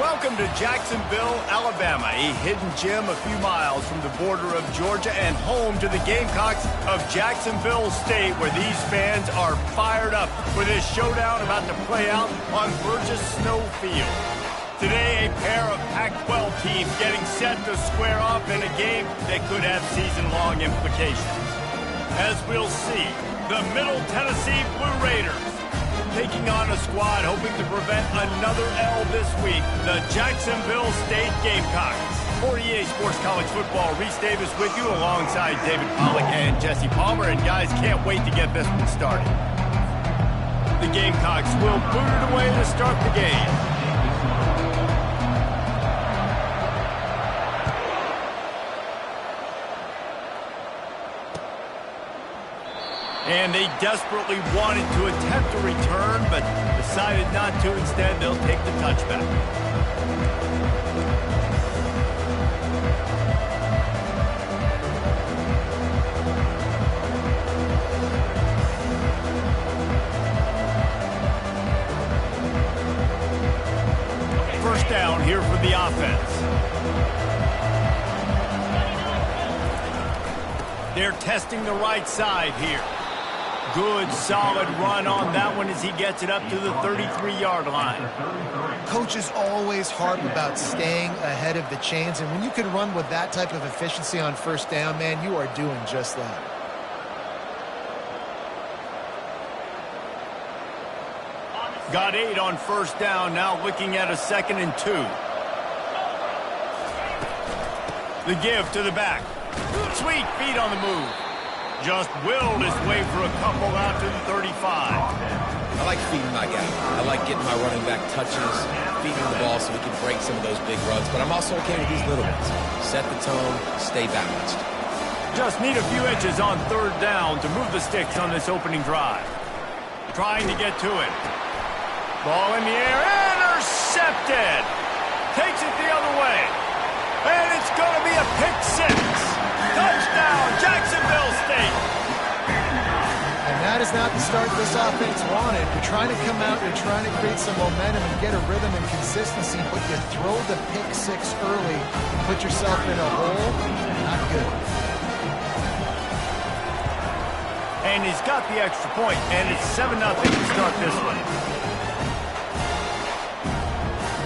Welcome to Jacksonville, Alabama, a hidden gem a few miles from the border of Georgia and home to the Gamecocks of Jacksonville State, where these fans are fired up for this showdown about to play out on Burgess Snow Field. Today, a pair of Pac-12 teams getting set to square off in a game that could have season-long implications. As we'll see, the Middle Tennessee Blue Raiders taking on a squad hoping to prevent another L this week, the Jacksonville State Gamecocks. For EA Sports College Football, Reese Davis with you alongside David Pollack and Jesse Palmer. And guys, can't wait to get this one started. The Gamecocks will boot it away to start the game. And they desperately wanted to attempt a return, but decided not to. Instead, they'll take the touchback. First down here for the offense. They're testing the right side here. Good, solid run on that one as he gets it up to the 33-yard line. Coach is always hard about staying ahead of the chains, and when you can run with that type of efficiency on first down, man, you are doing just that. Got 8 on first down, now looking at a 2nd and 2. The give to the back. Sweet feet on the move. Just willed his way for a couple out to the 35. I like feeding my guy. I like getting my running back touches, feeding the ball so we can break some of those big runs. But I'm also okay with these little ones. Set the tone, stay balanced. Just need a few inches on third down to move the sticks on this opening drive. Trying to get to it. Ball in the air, intercepted. Takes it the other way. And it's going to be a pick 6. Touchdown, Jacksonville State. And that is not the start this offense wanted. You're trying to come out, you're trying to create some momentum and get a rhythm and consistency, but you throw the pick 6 early, put yourself in a hole, not good. And he's got the extra point, and it's 7-0 to start this one.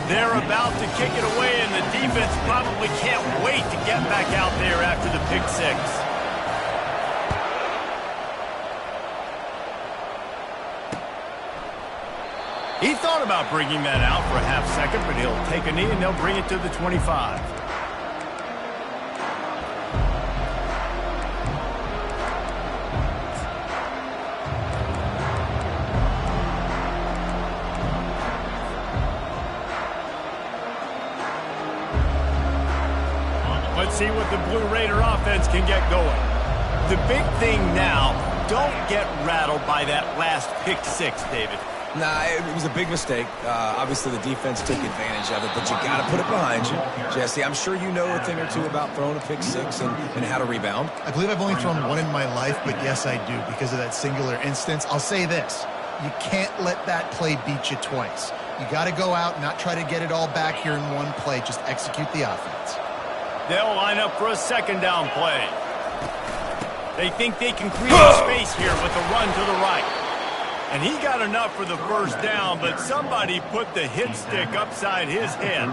They're about to kick it away, and the defense probably can't wait to get back out there after the pick 6. He thought about bringing that out for a half second, but he'll take a knee, and they'll bring it to the 25. Let's see what the Blue Raider offense can get going. The big thing now, don't get rattled by that last pick 6, David. Nah, it was a big mistake. Obviously, the defense took advantage of it, but you got to put it behind you. Jesse, I'm sure you know a thing or two about throwing a pick 6 and how to rebound. I believe I've only thrown one in my life, but yes, I do because of that singular instance. I'll say this. You can't let that play beat you twice. You got to go out and not try to get it all back here in one play. Just execute the offense. They'll line up for a 2nd down play. They think they can create space here with a run to the right. And he got enough for the first down, but somebody put the hit stick upside his head.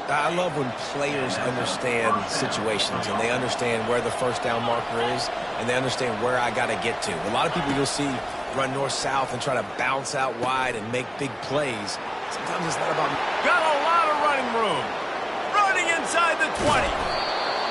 I love when players understand situations and they understand where the first down marker is and they understand where I got to get to. A lot of people you'll see run north-south and try to bounce out wide and make big plays. Sometimes it's not about... Got a lot of running room. Running inside the 20.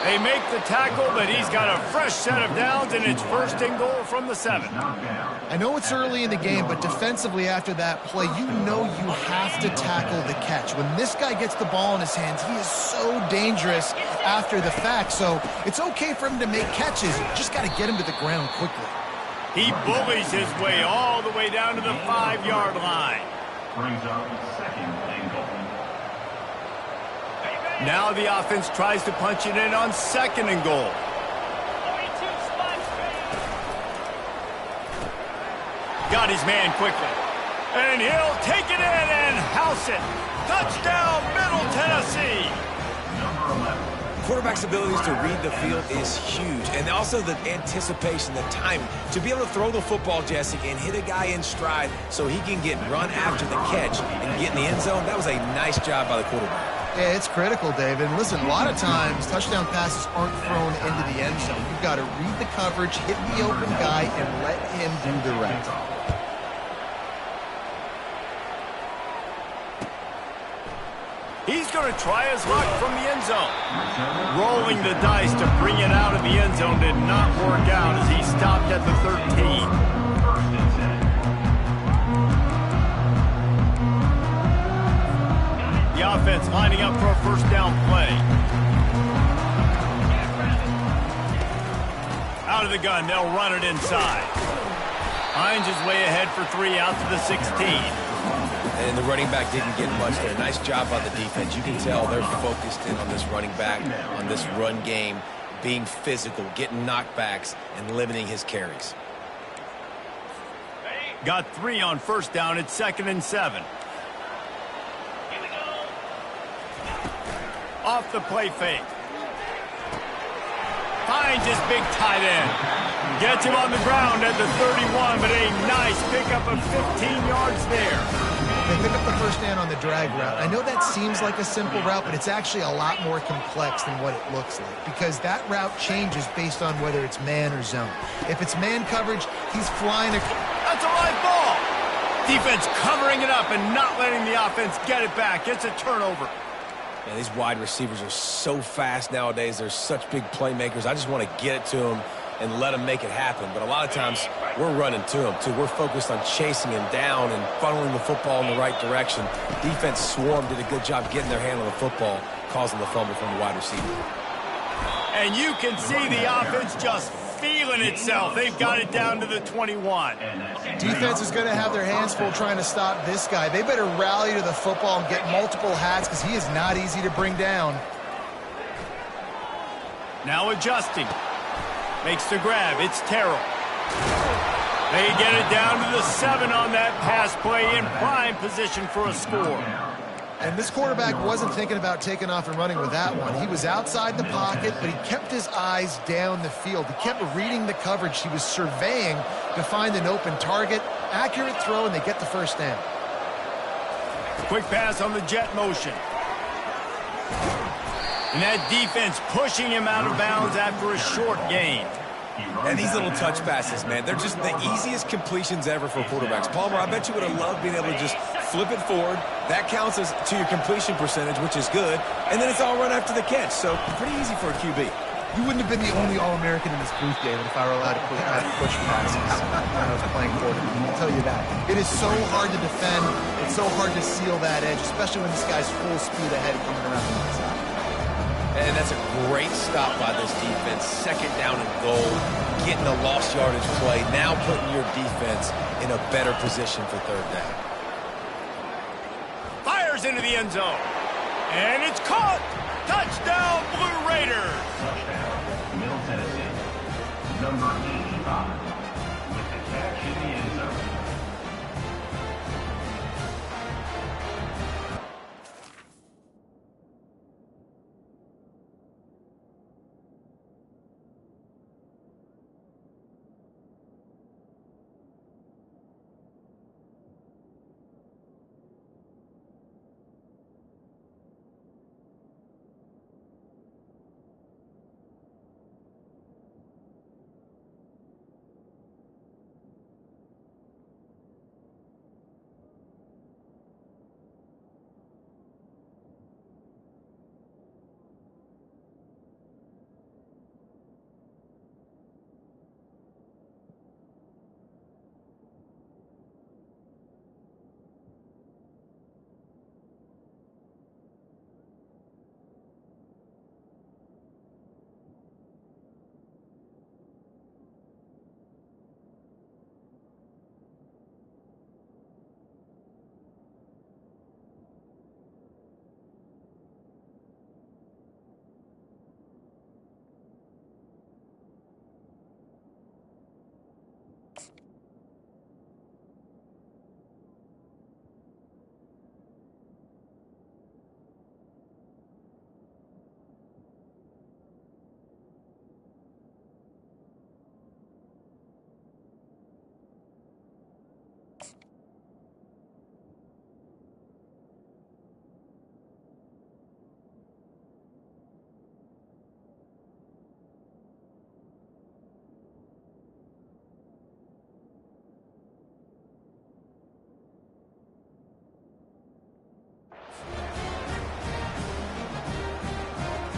They make the tackle, but he's got a fresh set of downs, and it's 1st and goal from the 7. I know it's early in the game, but defensively after that play, you know you have to tackle the catch. When this guy gets the ball in his hands, he is so dangerous after the fact. So it's okay for him to make catches. You just got to get him to the ground quickly. He bullies his way all the way down to the 5-yard line. Brings up 2nd and goal. Now the offense tries to punch it in on 2nd and goal. Got his man quickly. And he'll take it in and house it. Touchdown, Middle Tennessee. Quarterback's abilities to read the field is huge, and also the anticipation, the timing. To be able to throw the football, Jesse, and hit a guy in stride so he can get run after the catch and get in the end zone, that was a nice job by the quarterback. Yeah, it's critical, David. And listen, a lot of times touchdown passes aren't thrown into the end zone. You've got to read the coverage, hit the open guy, and let him do the rest. He's going to try his luck from the end zone. Rolling the dice to bring it out of the end zone did not work out as he stopped at the 13. The offense lining up for a first down play. Out of the gun, they'll run it inside. Hines is way ahead for 3 out to the 16. And the running back didn't get much there. Nice job by the defense. You can tell they're focused in on this running back, on this run game, being physical, getting knockbacks, and limiting his carries. Got 3 on first down. It's 2nd and 7. Off the play fake. Finds his big tight end. Gets him on the ground at the 31, but a nice pickup of 15 yards there. They pick up the first down on the drag route. I know that seems like a simple route, but it's actually a lot more complex than what it looks like because that route changes based on whether it's man or zone. If it's man coverage, he's flying. That's a live ball. Defense covering it up and not letting the offense get it back. It's a turnover. Yeah, these wide receivers are so fast nowadays. They're such big playmakers. I just want to get it to them and let them make it happen. But a lot of times, we're running to them, too. We're focused on chasing him down and funneling the football in the right direction. Defense swarm did a good job getting their hand on the football, causing the fumble from the wide receiver. And you can see the offense just feeling itself. They've got it down to the 21. Defense is going to have their hands full trying to stop this guy. They better rally to the football and get multiple hats because he is not easy to bring down. Now adjusting. Makes the grab. It's Terrell. They get it down to the 7 on that pass play in prime position for a score. And this quarterback wasn't thinking about taking off and running with that one. He was outside the pocket, but he kept his eyes down the field. He kept reading the coverage. He was surveying to find an open target. Accurate throw, and they get the first down. Quick pass on the jet motion. And that defense pushing him out of bounds after a short gain. And these little touch passes, man, they're just the easiest completions ever for quarterbacks. Palmer, I bet you would have loved being able to just flip it forward. That counts as to your completion percentage, which is good. And then it's all run after the catch. So pretty easy for a QB. You wouldn't have been the only All-American in this booth, David, if I were allowed to push passes when I was playing quarterback. I'll tell you that. It is so hard to defend. It's so hard to seal that edge, especially when this guy's full speed ahead coming around the inside. And that's a great stop by this defense. 2nd down and goal, getting a lost yardage play, now putting your defense in a better position for 3rd down. Fires into the end zone. And it's caught. Touchdown, Blue Raiders. Touchdown, Middle Tennessee. Number 85 with the catch in the end zone.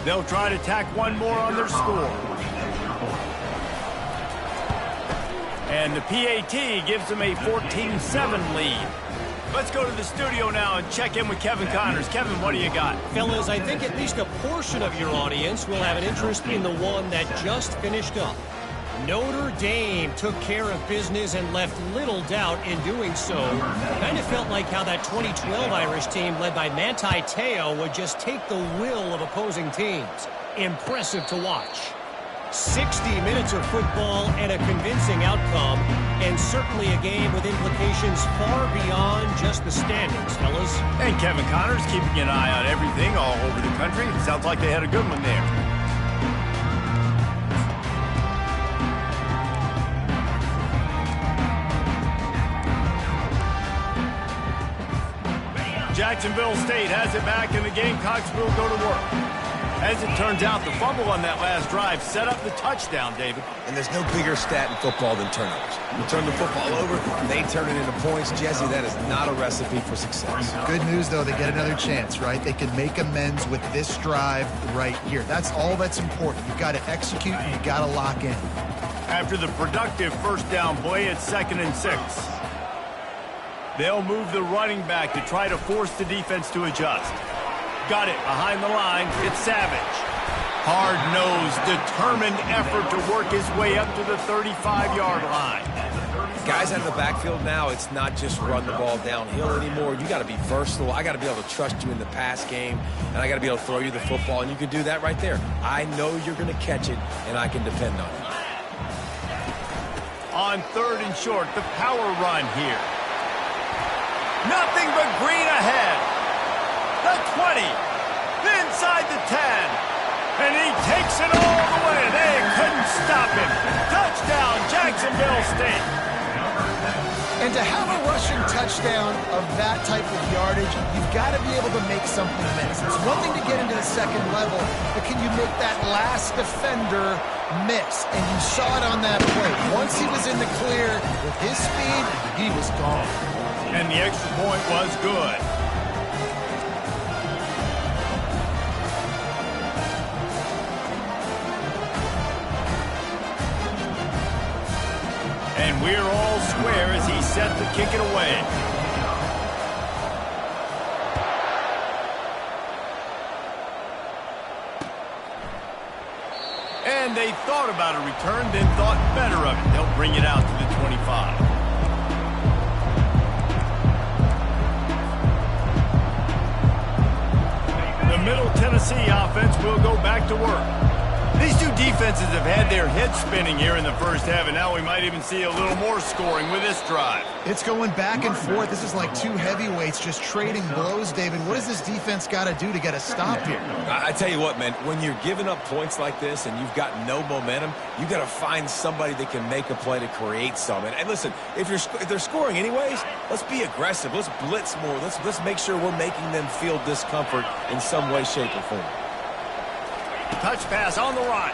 They'll try to tack one more on their score. And the PAT gives them a 14-7 lead. Let's go to the studio now and check in with Kevin Connors. Kevin, what do you got? Fellas, I think at least a portion of your audience will have an interest in the one that just finished up. Notre Dame took care of business and left little doubt in doing so. Kind of felt like how that 2012 Irish team led by Manti Te'o would just take the will of opposing teams. Impressive to watch. 60 minutes of football and a convincing outcome, and certainly a game with implications far beyond just the standings, fellas. And Kevin Connors keeping an eye on everything all over the country. Sounds like they had a good one there. Jacksonville State has it back, and the Gamecocks will go to work. As it turns out, the fumble on that last drive set up the touchdown, David. And there's no bigger stat in football than turnovers. You turn the football over, they turn it into points. Jesse, that is not a recipe for success. Good news, though, they get another chance, right? They can make amends with this drive right here. That's all that's important. You've got to execute, and you've got to lock in. After the productive first down play, it's 2nd and 6. They'll move the running back to try to force the defense to adjust. Got it behind the line. It's Savage. Hard-nosed, determined effort to work his way up to the 35-yard line. Guys out of the backfield now, it's not just run the ball downhill anymore. You got to be versatile. I got to be able to trust you in the pass game, and I got to be able to throw you the football, and you can do that right there. I know you're going to catch it, and I can depend on you. On 3rd and short, the power run here. Nothing but green ahead. The 20, inside the 10, and he takes it all the way. They couldn't stop him. Touchdown, Jacksonville State. And to have a rushing touchdown of that type of yardage, you've got to be able to make something miss. It's one thing to get into the second level, but can you make that last defender miss? And you saw it on that play. Once he was in the clear with his speed, he was gone. And the extra point was good. And we're all square as he's set to kick it away. And they thought about a return, then thought better of it. They'll bring it out to the 25. The Middle Tennessee offense will go back to work. These two defenses have had their heads spinning here in the first half, and now we might even see a little more scoring with this drive. It's going back and forth. This is like two heavyweights just trading blows, David. What does this defense got to do to get a stop here? I tell you what, man, when you're giving up points like this and you've got no momentum, you got to find somebody that can make a play to create some. And listen, if they're scoring anyways, let's be aggressive. Let's blitz more. Let's make sure we're making them feel discomfort in some way, shape, or form. Touch pass on the run.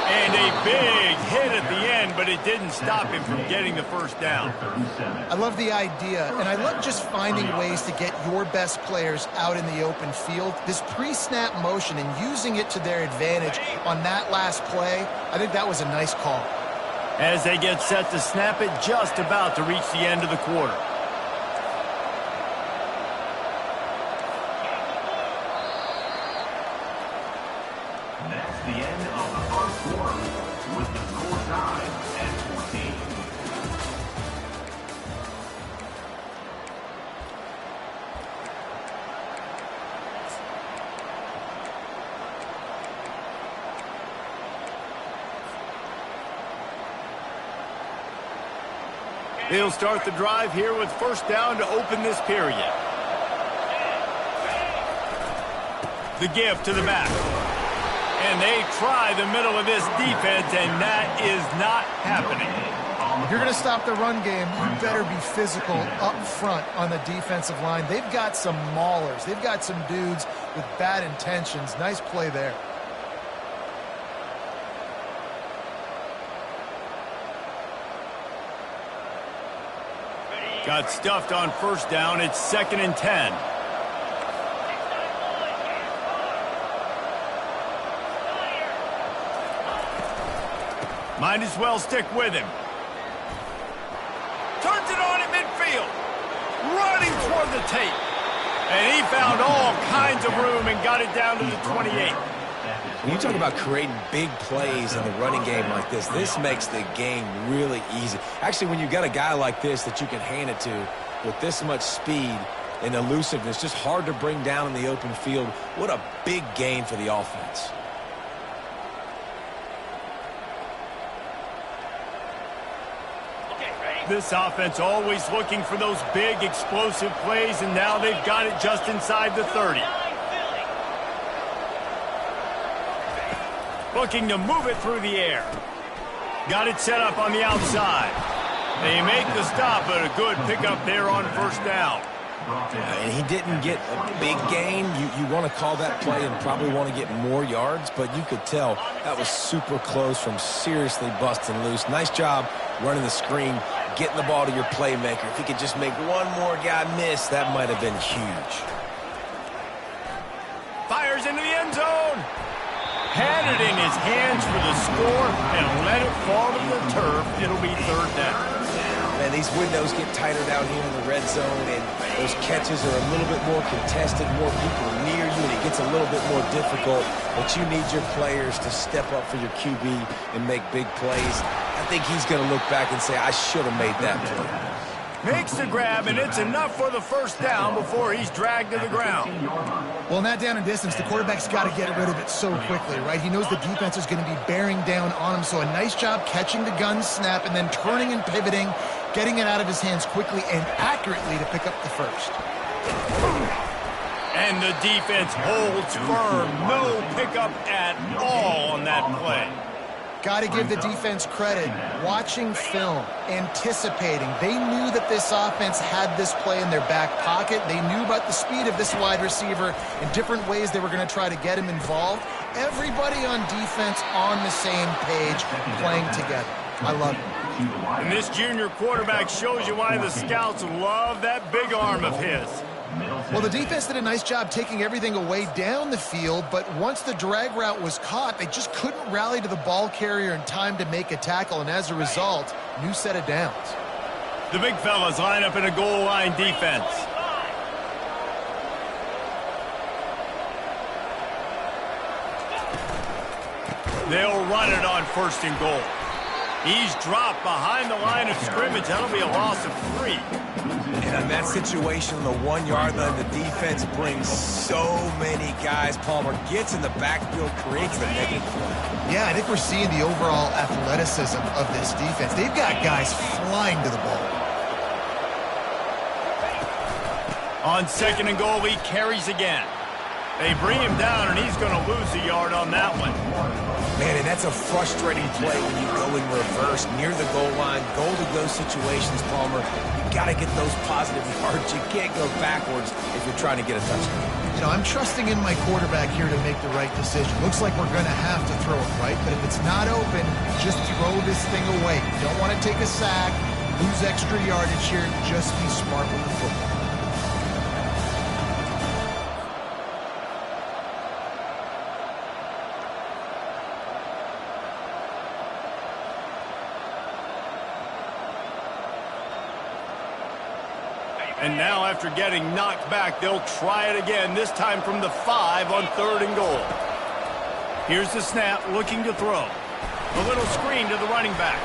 And a big hit at the end, but it didn't stop him from getting the first down. I love the idea, and I love just finding ways to get your best players out in the open field. This pre-snap motion and using it to their advantage on that last play, I think that was a nice call. As they get set to snap it, just about to reach the end of the quarter. That's the end of the first quarter, with the score tied at 14. They'll start the drive here with first down to open this period. The give to the back. And they try the middle of this defense, and that is not happening. If you're going to stop the run game, you better be physical up front on the defensive line. They've got some maulers. They've got some dudes with bad intentions. Nice play there. Got stuffed on first down. It's 2nd and 10. Might as well stick with him. Turns it on at midfield. Running toward the tape. And he found all kinds of room and got it down to the 28. When you talk about creating big plays in the running game like this makes the game really easy. Actually, when you got a guy like this that you can hand it to with this much speed and elusiveness, just hard to bring down in the open field, what a big gain for the offense. This offense always looking for those big, explosive plays, and now they've got it just inside the 30. Looking to move it through the air. Got it set up on the outside. They make the stop, but a good pickup there on first down. And he didn't get a big gain. You want to call that play and probably want to get more yards, but you could tell that was super close from seriously busting loose. Nice job running the screen, getting the ball to your playmaker. If he could just make one more guy miss, that might have been huge. Fires into the end zone. Had it in his hands for the score and let it fall to the turf. It'll be third down. Man, these windows get tighter down here in the red zone, and those catches are a little bit more contested, more people near you, and it gets a little bit more difficult. But you need your players to step up for your QB and make big plays. I think he's going to look back and say, I should have made that play. Makes the grab, and it's enough for the first down before he's dragged to the ground. Well, in that down and distance, the quarterback's got to get rid of it so quickly, right? He knows the defense is going to be bearing down on him, so a nice job catching the gun snap and then turning and pivoting, getting it out of his hands quickly and accurately to pick up the first. And the defense holds firm. No pickup at all on that play. Got to give the defense credit. Watching film, anticipating. They knew that this offense had this play in their back pocket. They knew about the speed of this wide receiver and different ways they were going to try to get him involved. Everybody on defense on the same page, playing together. I love it. And this junior quarterback shows you why the scouts love that big arm of his. Well, the defense did a nice job taking everything away down the field, but once the drag route was caught, they just couldn't rally to the ball carrier in time to make a tackle, and as a result, new set of downs. The big fellas line up in a goal line defense. They'll run it on first and goal. He's dropped behind the line of scrimmage. That'll be a loss of 3. And in that situation, on the 1 yard line, the defense brings so many guys. Palmer gets in the backfield, creates the negative play. Yeah, I think we're seeing the overall athleticism of this defense. They've got guys flying to the ball. On second and goal, he carries again. They bring him down, and he's going to lose a yard on that one. Man, and that's a frustrating play when you go in reverse near the goal line, goal-to-go situations, Palmer. You got to get those positive yards. You can't go backwards if you're trying to get a touchdown. You know, I'm trusting in my quarterback here to make the right decision. Looks like we're going to have to throw it, right? But if it's not open, just throw this thing away. You don't want to take a sack, lose extra yardage here. Just be smart with the football. And now, after getting knocked back, they'll try it again, this time from the 5 on third and goal. Here's the snap, looking to throw. A little screen to the running back.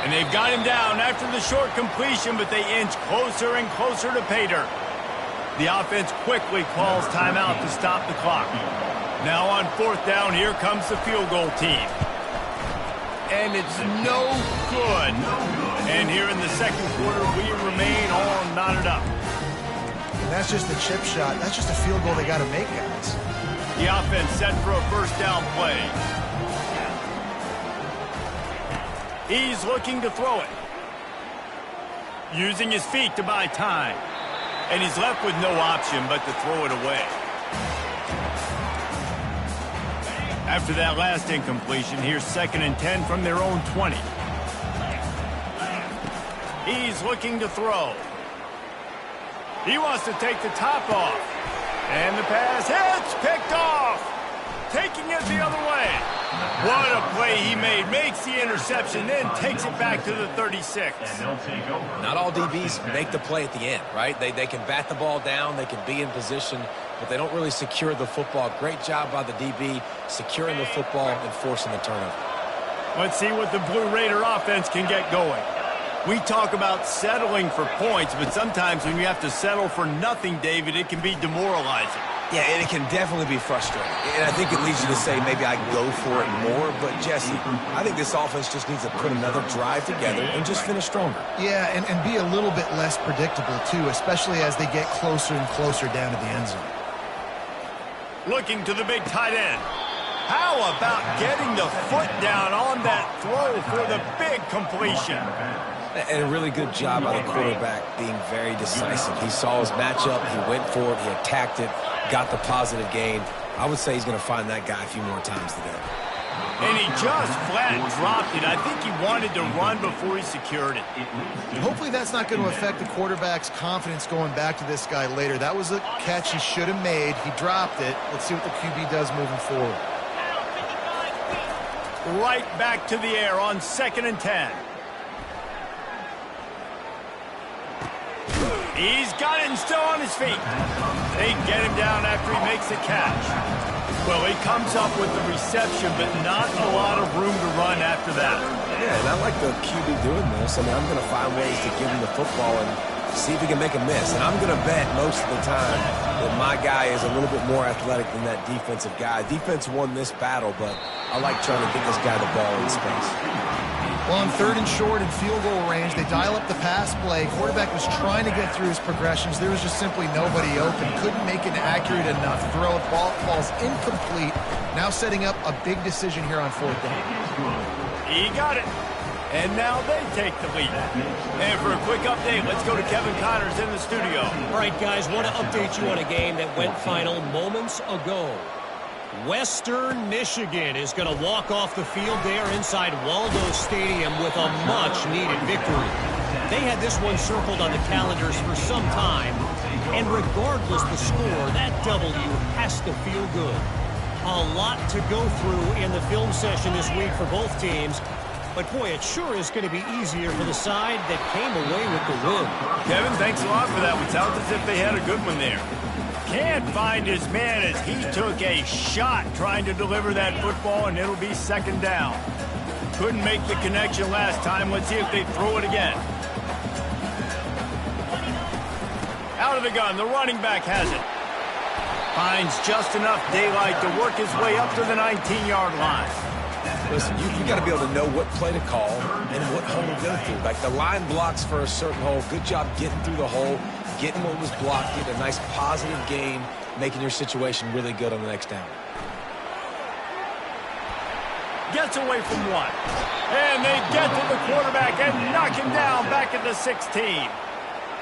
And they've got him down after the short completion, but they inch closer and closer to pay dirt. The offense quickly calls timeout to stop the clock. Now on fourth down, here comes the field goal team. And it's no good. And here in the second quarter, we remain all knotted up. And that's just a chip shot. That's just a field goal they got to make, guys. The offense set for a first down play. He's looking to throw it. Using his feet to buy time. And he's left with no option but to throw it away. After that last incompletion, here's 2nd and 10 from their own 20. He's looking to throw. He wants to take the top off. And the pass hits, picked off. Taking it the other way. What a play he made. Makes the interception, then takes it back to the 36. Not all DBs make the play at the end, right? They can bat the ball down, they can be in position, but they don't really secure the football. Great job by the DB securing the football and forcing the turnover. Let's see what the Blue Raider offense can get going. We talk about settling for points, but sometimes when you have to settle for nothing, David, it can be demoralizing. Yeah, and it can definitely be frustrating. And I think it leads you to say maybe I can go for it more. But, Jesse, I think this offense just needs to put another drive together and just finish stronger. Yeah, and be a little bit less predictable, too, especially as they get closer and closer down to the end zone. Looking to the big tight end. How about getting the foot down on that throw for the big completion? And a really good job by the quarterback being very decisive. He saw his matchup, he went for it, he attacked it, got the positive gain. I would say he's going to find that guy a few more times today. And he just flat dropped it. I think he wanted to run before he secured it. Hopefully that's not going to affect the quarterback's confidence going back to this guy later. That was a catch he should have made. He dropped it. Let's see what the QB does moving forward. Right back to the air on 2nd and 10. He's got it and still on his feet. They get him down after he makes the catch. Well, he comes up with the reception, but not a lot of room to run after that. Yeah, and I like the QB doing this. I mean, I'm going to find ways to give him the football and see if he can make a miss. And I'm going to bet most of the time that my guy is a little bit more athletic than that defensive guy. Defense won this battle, but I like trying to get this guy the ball in space. Well, on 3rd and short and field goal range, they dial up the pass play. Quarterback was trying to get through his progressions. There was just simply nobody open. Couldn't make an accurate enough throw. Ball falls incomplete. Now setting up a big decision here on 4th down. He got it. And now they take the lead. And for a quick update, let's go to Kevin Connors in the studio. All right, guys, want to update you on a game that went final moments ago. Western Michigan is going to walk off the field there inside Waldo Stadium with a much-needed victory. They had this one circled on the calendars for some time, and regardless the score, that W has to feel good. A lot to go through in the film session this week for both teams, but boy, it sure is going to be easier for the side that came away with the win. Kevin, thanks a lot for that. It sounds as if they had a good one there. Can't find his man as he took a shot trying to deliver that football, and it'll be 2nd down. Couldn't make the connection last time. Let's see if they throw it again. Out of the gun, the running back has it. Finds just enough daylight to work his way up to the 19-yard line. Listen, you got to be able to know what play to call and what hole to go through. Like the line blocks for a certain hole. Good job getting through the hole, getting what was blocked, getting a nice positive gain, making your situation really good on the next down. Gets away from one. And they get to the quarterback and knock him down back at the 16.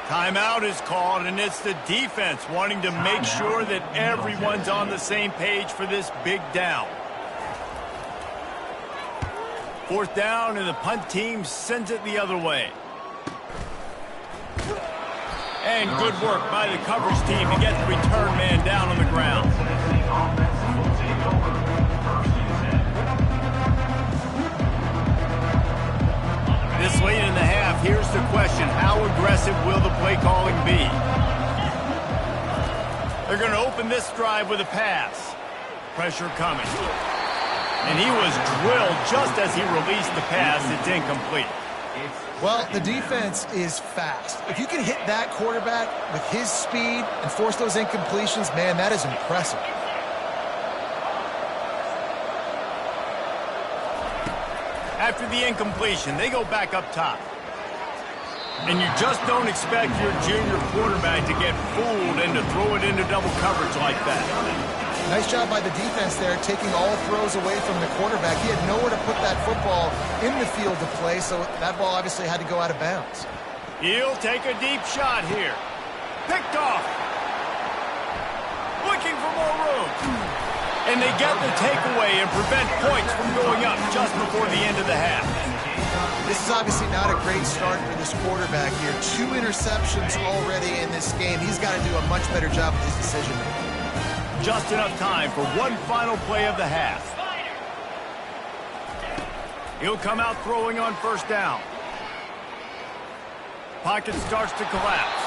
Timeout is called, and it's the defense wanting to make sure that everyone's on the same page for this big down. 4th down, and the punt team sends it the other way. And good work by the coverage team to get the return man down on the ground. This late in the half, here's the question. How aggressive will the play calling be? They're going to open this drive with a pass. Pressure coming. And he was drilled just as he released the pass. It's incomplete. Well, the defense is fast. If you can hit that quarterback with his speed and force those incompletions, man, that is impressive. After the incompletion, they go back up top. And you just don't expect your junior quarterback to get fooled and to throw it into double coverage like that. Nice job by the defense there, taking all throws away from the quarterback. He had nowhere to put that football in the field to play, so that ball obviously had to go out of bounds. He'll take a deep shot here. Picked off. Looking for more room. And they get the takeaway and prevent points from going up just before the end of the half. This is obviously not a great start for this quarterback here. 2 interceptions already in this game. He's got to do a much better job with his decision-making. Just enough time for one final play of the half. He'll come out throwing on first down. Pocket starts to collapse.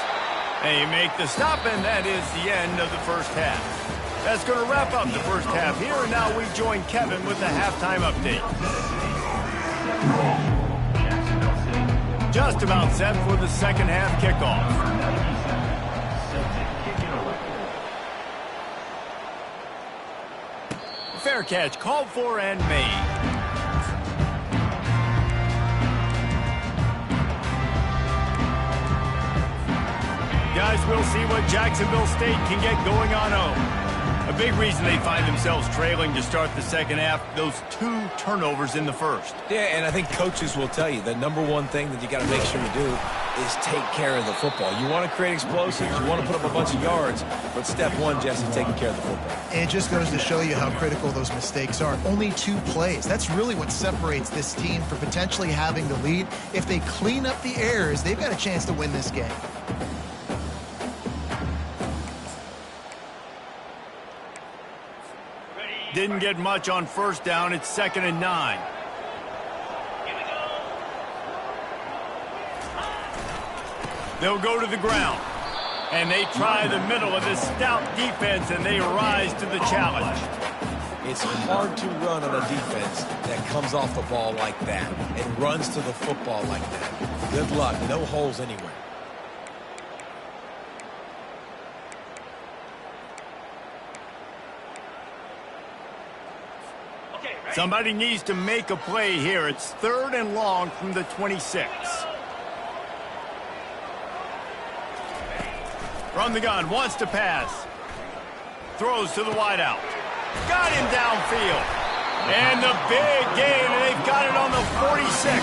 They make the stop, and that is the end of the first half. That's going to wrap up the first half here, and now we join Kevin with the halftime update. Just about set for the second half kickoff. Fair catch called for and made. Guys, we'll see what Jacksonville State can get going on home. A big reason they find themselves trailing to start the second half, those 2 turnovers in the first. Yeah, and I think coaches will tell you the number one thing that you got to make sure you do is take care of the football. You want to create explosives, you want to put up a bunch of yards, but step one, Jesse, taking care of the football. And it just goes to show you how critical those mistakes are. Only 2 plays. That's really what separates this team from potentially having the lead. If they clean up the errors, they've got a chance to win this game. Didn't get much on first down. It's 2nd and 9. They'll go to the ground. And they try the middle of this stout defense, and they rise to the challenge. It's hard to run on a defense that comes off the ball like that and runs to the football like that. Good luck. No holes anywhere. Somebody needs to make a play here. It's 3rd and long from the 26. From the gun, wants to pass. Throws to the wideout. Got him downfield. And the big gain, and they've got it on the 46.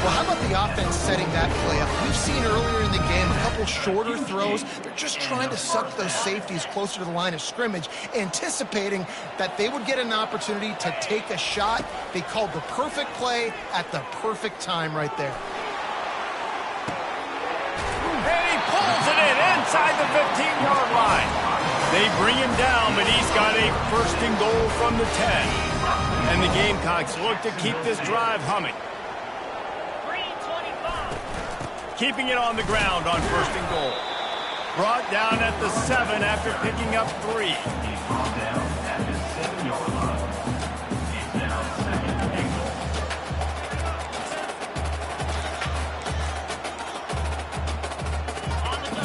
Well, how about the offense setting that play up? We've seen earlier in the game a couple shorter throws. They're just trying to suck those safeties closer to the line of scrimmage, anticipating that they would get an opportunity to take a shot. They called the perfect play at the perfect time right there. And he pulls it in inside the 15-yard line. They bring him down, but he's got a 1st and goal from the 10. And the Gamecocks look to keep this drive humming. Keeping it on the ground on 1st and goal. Brought down at the 7 after picking up 3.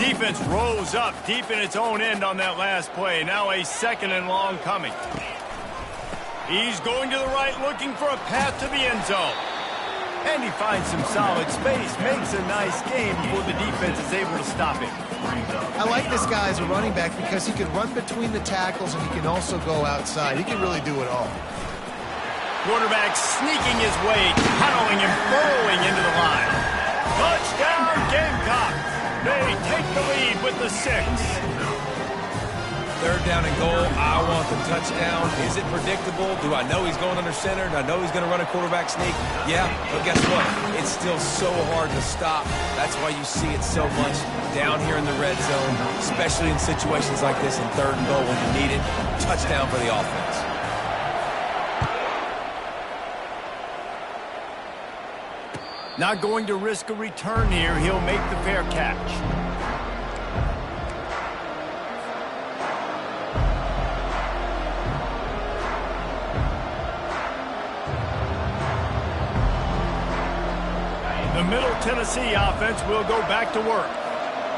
Defense rose up deep in its own end on that last play. Now a 2nd and long coming. He's going to the right, looking for a path to the end zone. And he finds some solid space, makes a nice game before the defense is able to stop him. I like this guy as a running back because he can run between the tackles and he can also go outside. He can really do it all. Quarterback sneaking his way, tunneling and burrowing into the line. Touchdown, Gamecocks! They take the lead with the 6. 3rd down and goal. I want the touchdown. Is it predictable? Do I know he's going under center? Do I know he's going to run a quarterback sneak? Yeah, but guess what? It's still so hard to stop. That's why you see it so much down here in the red zone, especially in situations like this in 3rd and goal when you need it. Touchdown for the offense. Not going to risk a return here. He'll make the fair catch. The Middle Tennessee offense will go back to work.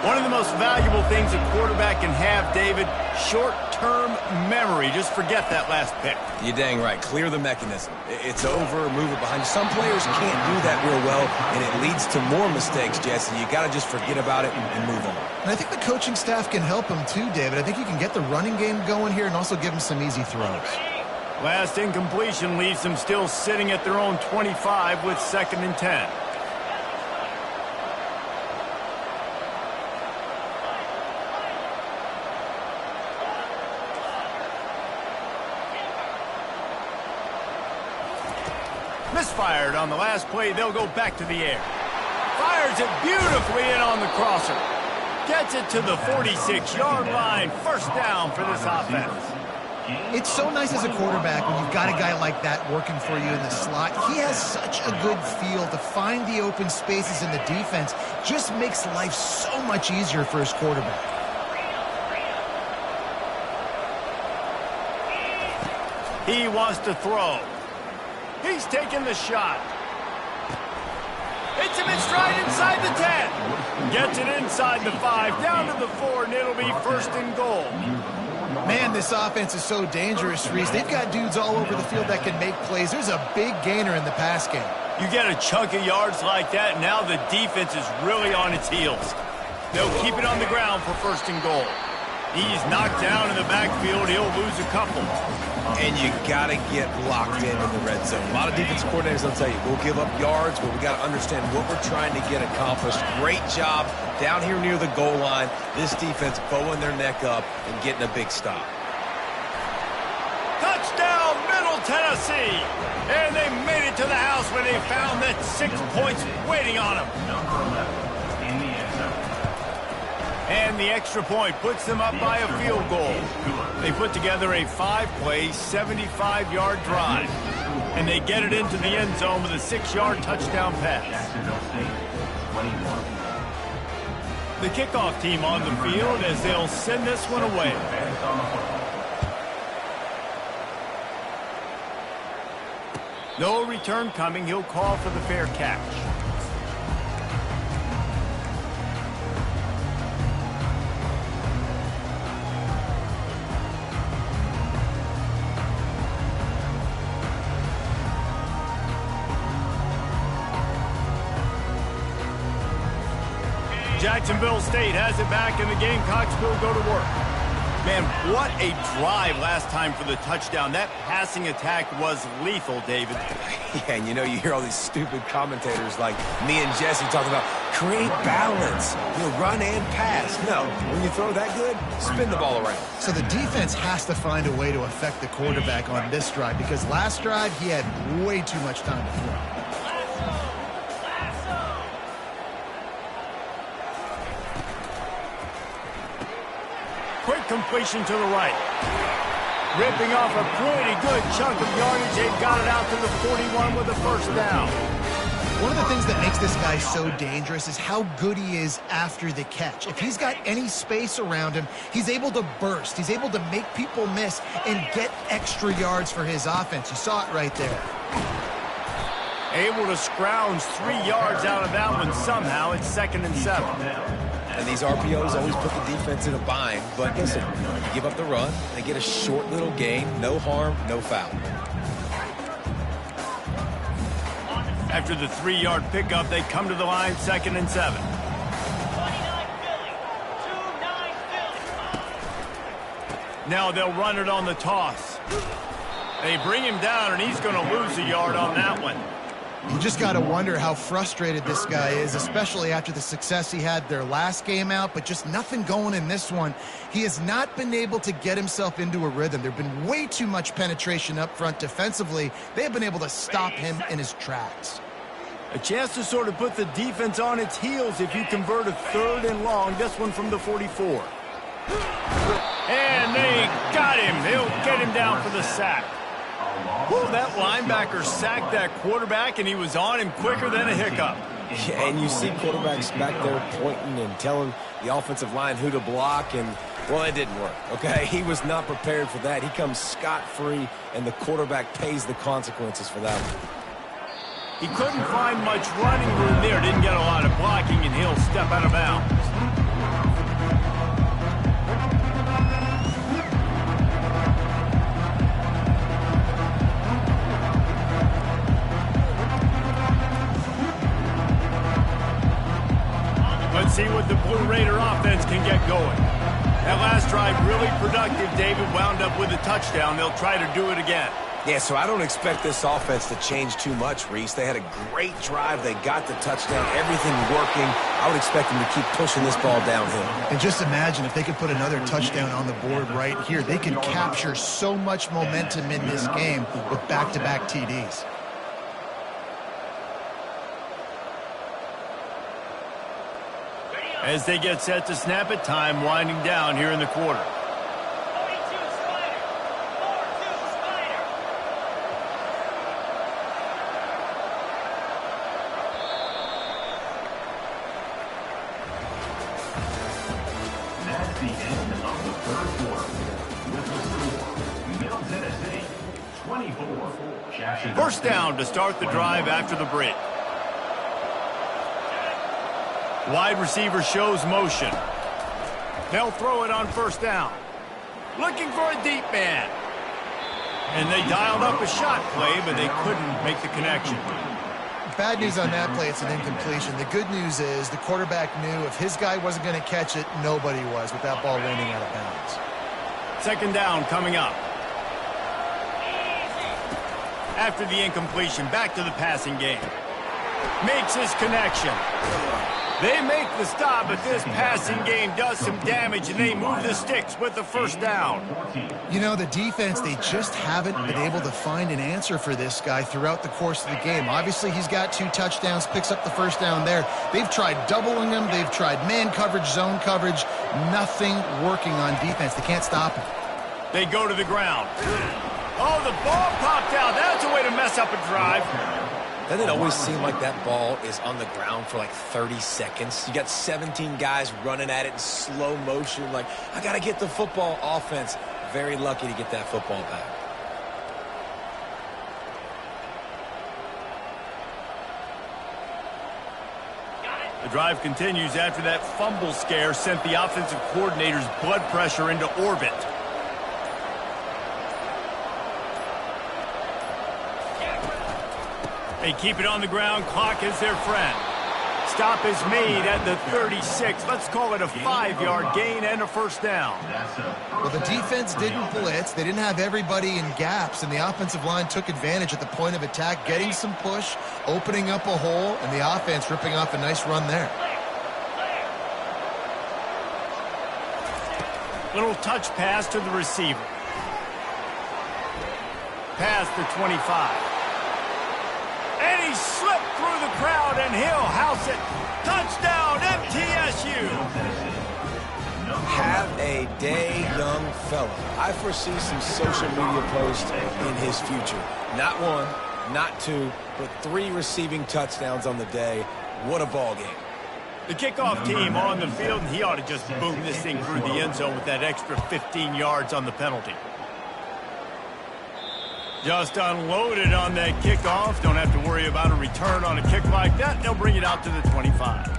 One of the most valuable things a quarterback can have, David, short-term memory. Just forget that last pick. You're dang right. Clear the mechanism. It's over, move it behind you. Some players can't do that real well, and it leads to more mistakes, Jesse. You got to just forget about it and move on. And I think the coaching staff can help him too, David. I think you can get the running game going here and also give him some easy throws. Last incompletion leaves them still sitting at their own 25 with 2nd and 10. Misfired on the last play. They'll go back to the air. Fires it beautifully in on the crosser. Gets it to the 46-yard line. 1st down for this offense. It's so nice as a quarterback when you've got a guy like that working for you in the slot. He has such a good feel to find the open spaces in the defense. Just makes life so much easier for his quarterback. He wants to throw. He's taking the shot. Hits him in stride inside the 10. Gets it inside the 5, down to the 4, and it'll be 1st and goal. Man, this offense is so dangerous, Reese. They've got dudes all over the field that can make plays. There's a big gainer in the pass game. You get a chunk of yards like that, and now the defense is really on its heels. They'll keep it on the ground for 1st and goal. He's knocked down in the backfield. He'll lose a couple. And you got to get locked in the red zone. A lot of defensive coordinators will tell you, we'll give up yards, but we got to understand what we're trying to get accomplished. Great job down here near the goal line. This defense bowing their neck up and getting a big stop. Touchdown, Middle Tennessee. And they made it to the house when they found that 6 points waiting on them. And the extra point puts them up by a field goal. They put together a 5-play, 75-yard drive. And they get it into the end zone with a 6-yard touchdown pass. The kickoff team on the field as they'll send this one away. No return coming. He'll call for the fair catch. Jacksonville State has it back, and the Gamecocks will go to work. Man, what a drive last time for the touchdown. That passing attack was lethal, David. Yeah, and you hear all these stupid commentators like me and Jesse talking about create balance, run and pass. No, when you throw that good, spin the ball around. So the defense has to find a way to affect the quarterback on this drive because last drive he had way too much time to throw. Quick completion to the right. Ripping off a pretty good chunk of yardage. They got it out to the 41 with a 1st down. One of the things that makes this guy so dangerous is how good he is after the catch. If he's got any space around him, he's able to burst. He's able to make people miss and get extra yards for his offense. You saw it right there. Able to scrounge 3 yards out of that one somehow. It's 2nd and 7. And these RPOs always put the defense in a bind. But listen, you give up the run, they get a short little gain, no harm, no foul. After the 3-yard pickup, they come to the line, 2nd and 7. Now they'll run it on the toss. They bring him down, and he's going to lose a yard on that one. You just got to wonder how frustrated this guy is, especially after the success he had their last game out, but just nothing going in this one. He has not been able to get himself into a rhythm. There have been way too much penetration up front defensively. They have been able to stop him in his tracks. A chance to sort of put the defense on its heels if you convert a 3rd and long. This one from the 44. And they got him. They'll get him down for the sack. Whew, that linebacker sacked that quarterback, and he was on him quicker than a hiccup. Yeah, and you see quarterbacks back there pointing and telling the offensive line who to block, and, well, it didn't work, okay? He was not prepared for that. He comes scot-free, and the quarterback pays the consequences for that one. He couldn't find much running room there, didn't get a lot of blocking, and he'll step out of bounds. Let's see what the Blue Raider offense can get going. That last drive really productive. David wound up with a touchdown. They'll try to do it again. Yeah, so I don't expect this offense to change too much, Reese. They had a great drive. They got the touchdown. Everything working. I would expect them to keep pushing this ball downhill. And just imagine if they could put another touchdown on the board right here. They could capture so much momentum in this game with back-to-back TDs. As they get set to snap it, time winding down here in the quarter. the end of the third quarter. With the score, Middle Tennessee 24. Jackson. First down to start the drive after the break. Wide receiver shows motion. They'll throw it on first down. Looking for a deep man. And they dialed up a shot play, but they couldn't make the connection. Bad news on that play, it's an incompletion. The good news is the quarterback knew if his guy wasn't going to catch it, nobody was with that ball landing out of bounds. Second down coming up. After the incompletion, back to the passing game. Makes his connection. They make the stop, but this passing game does some damage, and they move the sticks with the first down. You know, the defense, they just haven't been able to find an answer for this guy throughout the course of the game. Obviously, he's got 2 touchdowns, picks up the first down there. They've tried doubling him. They've tried man coverage, zone coverage. Nothing working on defense. They can't stop him. They go to the ground. Oh, the ball popped out. That's a way to mess up a drive. Doesn't it always seem like that ball is on the ground for like 30 seconds? You got 17 guys running at it in slow motion. Like, I got to get the football. Offense, very lucky to get that football back. The drive continues after that fumble scare sent the offensive coordinator's blood pressure into orbit. They keep it on the ground. Clock is their friend. Stop is made at the 36. Let's call it a 5-yard gain and a first down. Well, the defense didn't blitz. They didn't have everybody in gaps, and the offensive line took advantage at the point of attack, getting some push, opening up a hole, and the offense ripping off a nice run there. Little touch pass to the receiver. Pass to 25. And he slipped through the crowd, and he'll house it. Touchdown, MTSU. Have a day, young fella. I foresee some social media posts in his future. Not 1, not 2, but 3 receiving touchdowns on the day. What a ball game. The kickoff team on the field, and he ought to just boom this thing through the end zone with that extra 15 yards on the penalty. Just unloaded on that kickoff. Don't have to worry about a return on a kick like that. They'll bring it out to the 25.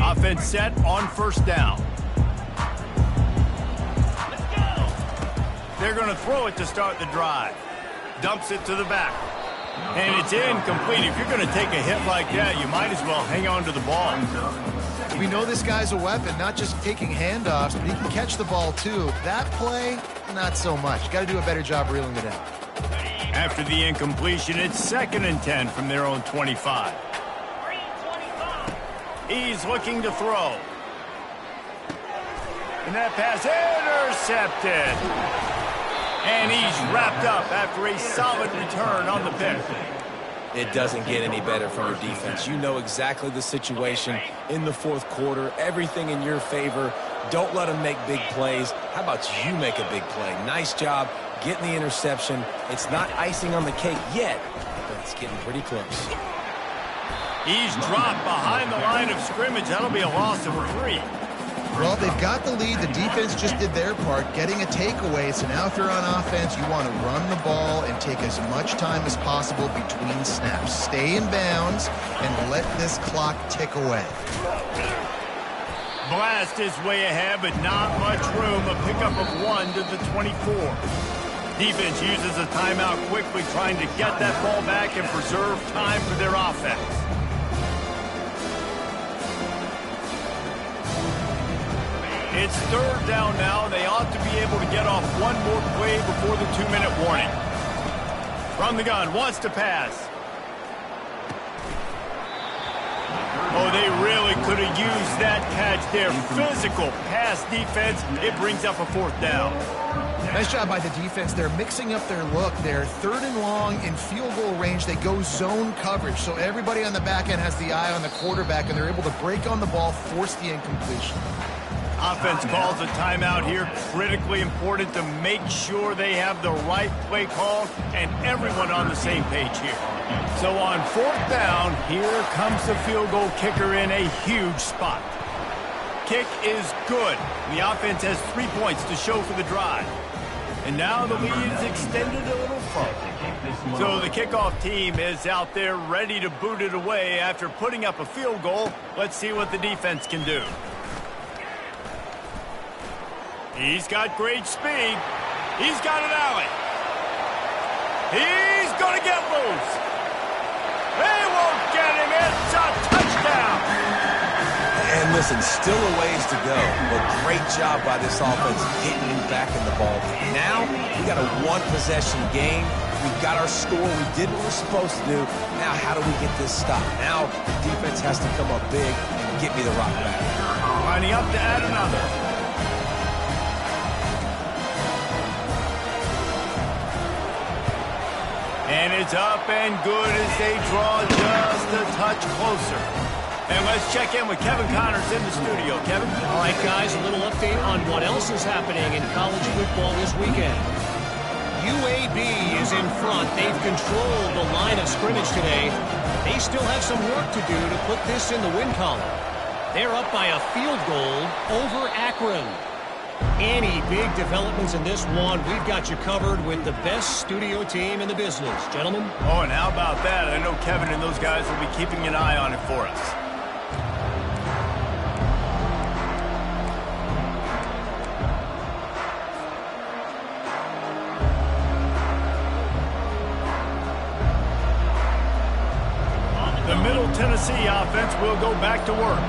Offense set on first down. They're going to throw it to start the drive. Dumps it to the back. And it's incomplete. If you're going to take a hit like that, you might as well hang on to the ball. We know this guy's a weapon, not just taking handoffs, but he can catch the ball too. That play, not so much. Got to do a better job reeling it in. After the incompletion, it's 2nd and 10 from their own 25. He's looking to throw. And that pass intercepted. And he's wrapped up after a solid return on the pick. It doesn't get any better from your defense. You know exactly the situation in the 4th quarter. Everything in your favor. Don't let them make big plays. How about you make a big play? Nice job getting the interception. It's not icing on the cake yet, but it's getting pretty close. He's dropped behind the line of scrimmage. That'll be a loss of 3. Well, they've got the lead. The defense just did their part, getting a takeaway. So now if you're on offense, you want to run the ball and take as much time as possible between snaps. Stay in bounds and let this clock tick away. Blast is way ahead, but not much room. A pickup of 1 to the 24. Defense uses a timeout quickly, trying to get that ball back and preserve time for their offense. It's 3rd down now. They ought to be able to get off one more play before the 2-minute warning. From the gun, wants to pass. Oh, they really could have used that catch there. Physical pass defense. It brings up a 4th down. Nice job by the defense. They're mixing up their look. They're 3rd and long in field goal range. They go zone coverage. So everybody on the back end has the eye on the quarterback, and they're able to break on the ball, force the incompletion. Offense calls a timeout here. Critically important to make sure they have the right play call and everyone on the same page here. So on 4th down, here comes the field goal kicker in a huge spot. Kick is good. The offense has 3 points to show for the drive. And now the lead is extended a little further. So the kickoff team is out there ready to boot it away after putting up a field goal. Let's see what the defense can do. He's got great speed. He's got an alley. He's going to get loose. They won't get him. It's a touchdown. And listen, still a ways to go, but great job by this offense getting him back in the ball. Now, we got a one-possession game. We've got our score. We did what we're supposed to do. Now, how do we get this stopped? Now, the defense has to come up big and get me the rock back. Lining up to add another. And it's up and good as they draw just a touch closer. And let's check in with Kevin Connors in the studio. Kevin? All right, guys, a little update on what else is happening in college football this weekend. UAB is in front. They've controlled the line of scrimmage today. They still have some work to do to put this in the win column. They're up by a field goal over Akron. Any big developments in this one, we've got you covered with the best studio team in the business. Gentlemen? Oh, and how about that? I know Kevin and those guys will be keeping an eye on it for us. The Middle Tennessee offense will go back to work.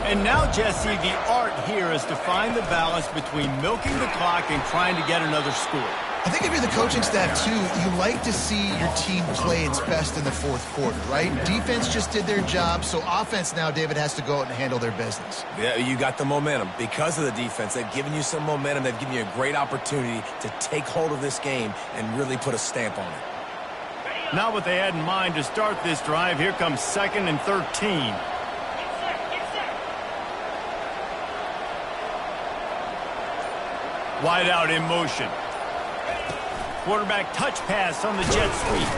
And now, Jesse, the art here is to find the balance between milking the clock and trying to get another score. I think if you're the coaching staff, too, you like to see your team play its best in the 4th quarter, right? Defense just did their job, so offense now, David, has to go out and handle their business. Yeah, you got the momentum. Because of the defense, they've given you some momentum. They've given you a great opportunity to take hold of this game and really put a stamp on it. Not what they had in mind to start this drive. Here comes 2nd and 13. Wide out in motion. Quarterback touch pass on the jet sweep.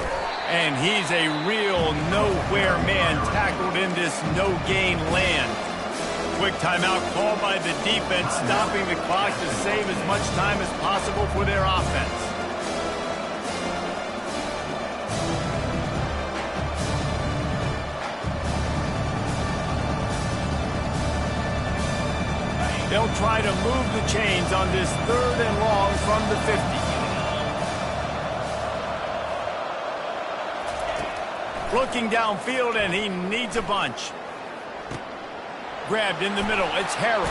And he's a real nowhere man tackled in this no-gain land. Quick timeout called by the defense, stopping the clock to save as much time as possible for their offense. They'll try to move the chains on this 3rd and long from the 50. Looking downfield, and he needs a bunch. Grabbed in the middle. It's Harrell.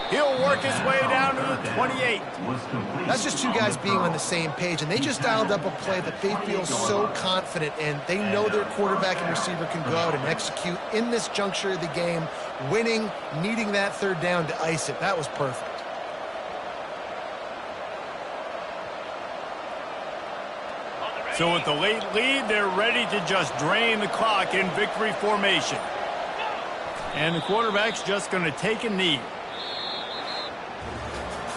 He'll work his way down to the 28. That's just two guys being on the same page, and they just dialed up a play that they feel so confident in. They know their quarterback and receiver can go out and execute in this juncture of the game, winning, needing that 3rd down to ice it. That was perfect. So with the late lead, they're ready to just drain the clock in victory formation. And the quarterback's just going to take a knee.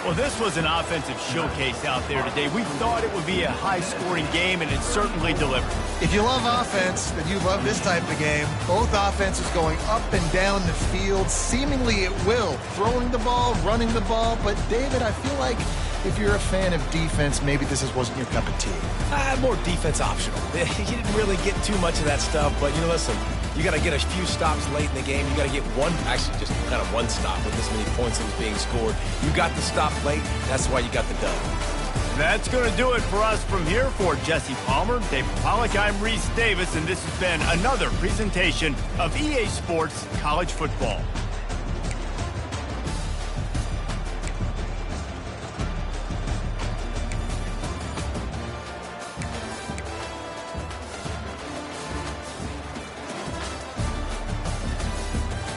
Well, this was an offensive showcase out there today. We thought it would be a high-scoring game, and it certainly delivered. If you love offense, then you love this type of game. Both offenses going up and down the field, seemingly at will. Throwing the ball, running the ball. But, David, I feel like if you're a fan of defense, maybe this wasn't your cup of tea. More defense optional. You didn't really get too much of that stuff, but, listen, you got to get a few stops late in the game. You got to get just kind of one stop with this many points that was being scored. You got the stop late. That's why you got the dub. That's going to do it for us from here. For Jesse Palmer, David Pollack, I'm Reese Davis, and this has been another presentation of EA Sports College Football.